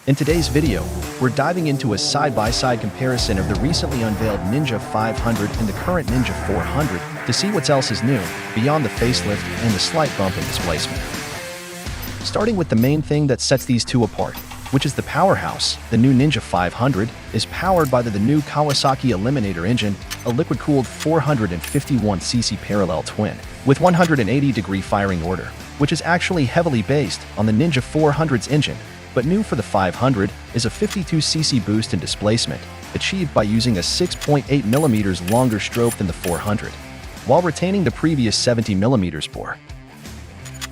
In today's video, we're diving into a side-by-side comparison of the recently unveiled Ninja 500 and the current Ninja 400 to see what else is new, beyond the facelift and the slight bump in displacement. Starting with the main thing that sets these two apart, which is the powerhouse, the new Ninja 500 is powered by the new Kawasaki Eliminator engine, a liquid-cooled 451cc parallel twin, with 180-degree firing order, which is actually heavily based on the Ninja 400's engine, but new for the 500 is a 52cc boost in displacement, achieved by using a 6.8mm longer stroke than the 400, while retaining the previous 70mm bore.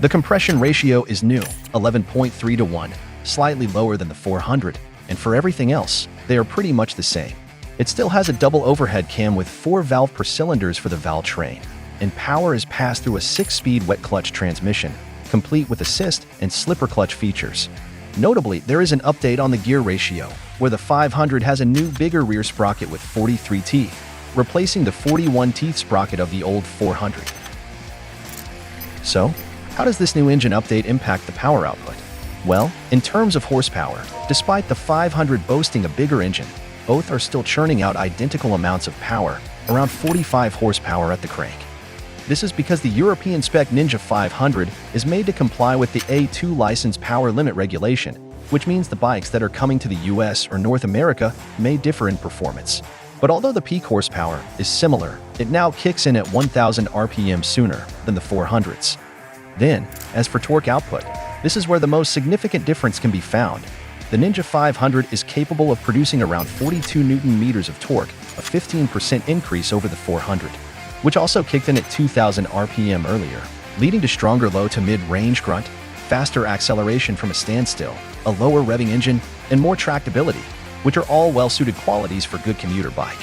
The compression ratio is new, 11.3 to 1, slightly lower than the 400, and for everything else, they are pretty much the same. It still has a double overhead cam with 4 valve per cylinders for the valve train, and power is passed through a 6-speed wet clutch transmission, complete with assist and slipper clutch features. Notably, there is an update on the gear ratio, where the 500 has a new bigger rear sprocket with 43 teeth, replacing the 41 teeth sprocket of the old 400. So, how does this new engine update impact the power output? Well, in terms of horsepower, despite the 500 boasting a bigger engine, both are still churning out identical amounts of power, around 45 horsepower at the crank. This is because the European spec Ninja 500 is made to comply with the A2 license power limit regulation, which means the bikes that are coming to the US or North America may differ in performance. But although the peak horsepower is similar, it now kicks in at 1000 RPM sooner than the 400s. Then, as for torque output, this is where the most significant difference can be found. The Ninja 500 is capable of producing around 42 Nm of torque, a 15% increase over the 400. Which also kicked in at 2000 RPM earlier, leading to stronger low to mid-range grunt, faster acceleration from a standstill, a lower revving engine, and more tractability, which are all well-suited qualities for good commuter bike.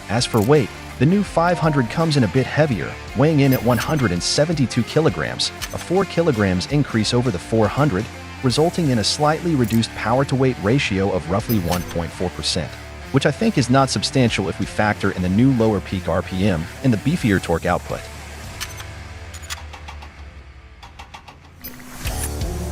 As for weight, the new 500 comes in a bit heavier, weighing in at 172 kilograms, a 4 kilograms increase over the 400, resulting in a slightly reduced power-to-weight ratio of roughly 1.4%. Which I think is not substantial if we factor in the new lower peak RPM and the beefier torque output.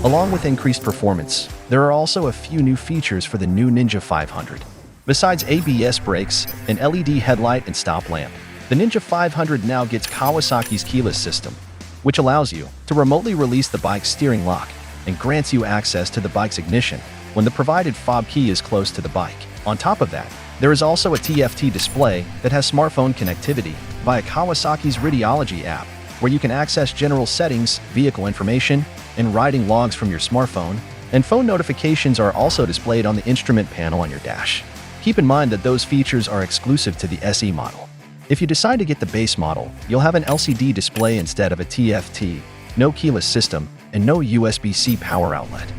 Along with increased performance, there are also a few new features for the new Ninja 500. Besides ABS brakes, an LED headlight and stop lamp, the Ninja 500 now gets Kawasaki's keyless system, which allows you to remotely release the bike's steering lock and grants you access to the bike's ignition when the provided fob key is close to the bike. On top of that, there is also a TFT display that has smartphone connectivity via Kawasaki's Radiology app, where you can access general settings, vehicle information, and riding logs from your smartphone, and phone notifications are also displayed on the instrument panel on your dash. Keep in mind that those features are exclusive to the SE model. If you decide to get the base model, you'll have an LCD display instead of a TFT, no keyless system, and no USB-C power outlet.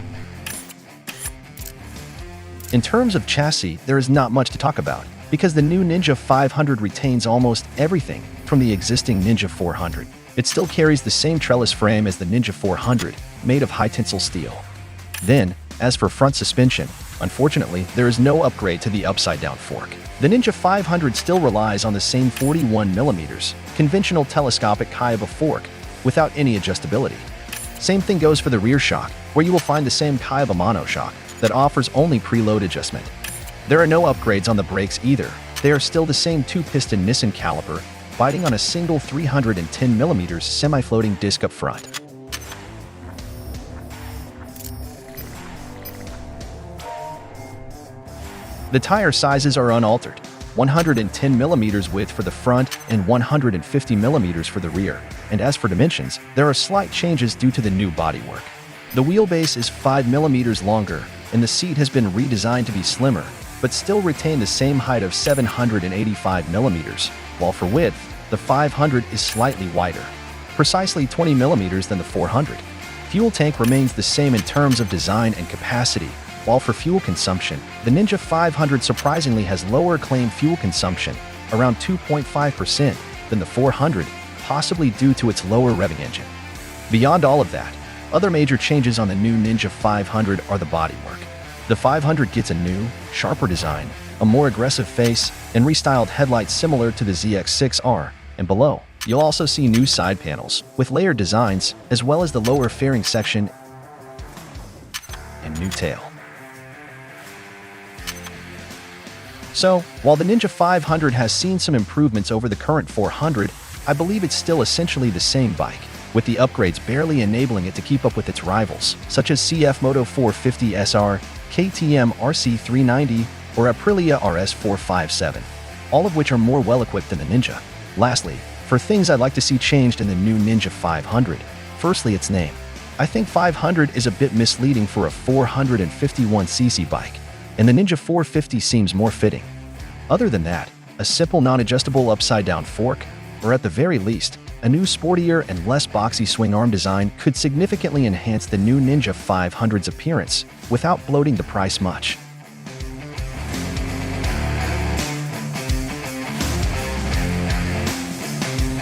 In terms of chassis, there is not much to talk about, because the new Ninja 500 retains almost everything from the existing Ninja 400. It still carries the same trellis frame as the Ninja 400, made of high-tensile steel. Then, as for front suspension, unfortunately, there is no upgrade to the upside-down fork. The Ninja 500 still relies on the same 41mm conventional telescopic Kaiba fork, without any adjustability. Same thing goes for the rear shock, where you will find the same Kaiba monoshock that offers only preload adjustment. There are no upgrades on the brakes either. They are still the same 2-piston Nissin caliper, biting on a single 310mm semi-floating disc up front. The tire sizes are unaltered, 110mm width for the front and 150mm for the rear, and as for dimensions, there are slight changes due to the new bodywork. The wheelbase is 5mm longer, and the seat has been redesigned to be slimmer, but still retain the same height of 785mm, while for width, the 500 is slightly wider, precisely 20mm than the 400. Fuel tank remains the same in terms of design and capacity, while for fuel consumption, the Ninja 500 surprisingly has lower claimed fuel consumption, around 2.5% than the 400, possibly due to its lower revving engine. Beyond all of that, other major changes on the new Ninja 500 are the bodywork. The 500 gets a new, sharper design, a more aggressive face, and restyled headlights similar to the ZX6R, and below, you'll also see new side panels, with layered designs, as well as the lower fairing section and new tail. So, while the Ninja 500 has seen some improvements over the current 400, I believe it's still essentially the same bike, with the upgrades barely enabling it to keep up with its rivals, such as CF Moto 450 SR, KTM RC390, or Aprilia RS457, all of which are more well-equipped than the Ninja. Lastly, for things I'd like to see changed in the new Ninja 500, firstly its name. I think 500 is a bit misleading for a 451cc bike, and the Ninja 450 seems more fitting. Other than that, a simple non-adjustable upside-down fork, or at the very least, a new sportier and less boxy swing arm design could significantly enhance the new Ninja 500's appearance without bloating the price much.